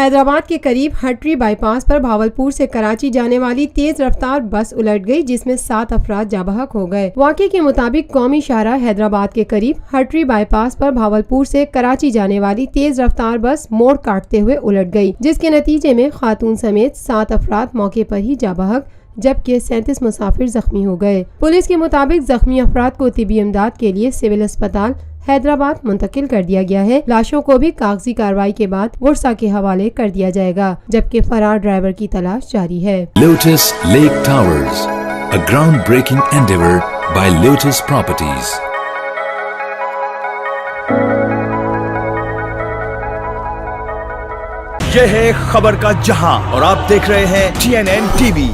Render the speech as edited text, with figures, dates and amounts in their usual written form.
हैदराबाद के करीब हटरी बाईपास पर भावलपुर से कराची जाने वाली तेज रफ्तार बस उलट गई, जिसमें 7 अफराद जाबहक हो गए। वाक़े के मुताबिक कौमी शाहरा हैदराबाद के करीब हटरी बाईपास पर भावलपुर से कराची जाने वाली तेज रफ्तार बस मोड़ काटते हुए उलट गई, जिसके नतीजे में खातून समेत 7 अफराद मौके पर ही जाबहक, जबकि 37 मुसाफिर जख्मी हो गए। पुलिस के मुताबिक जख्मी अफराद को तिबी इमदाद के लिए सिविल अस्पताल हैदराबाद मुंतकिल कर दिया गया है। लाशों को भी कागजी कार्रवाई के बाद वर्सा के हवाले कर दिया जाएगा, जबकि फरार ड्राइवर की तलाश जारी है। Lotus lake towers, a groundbreaking endeavor by Lotus Properties। यह है खबर का जहां और आप देख रहे हैं TNN TV।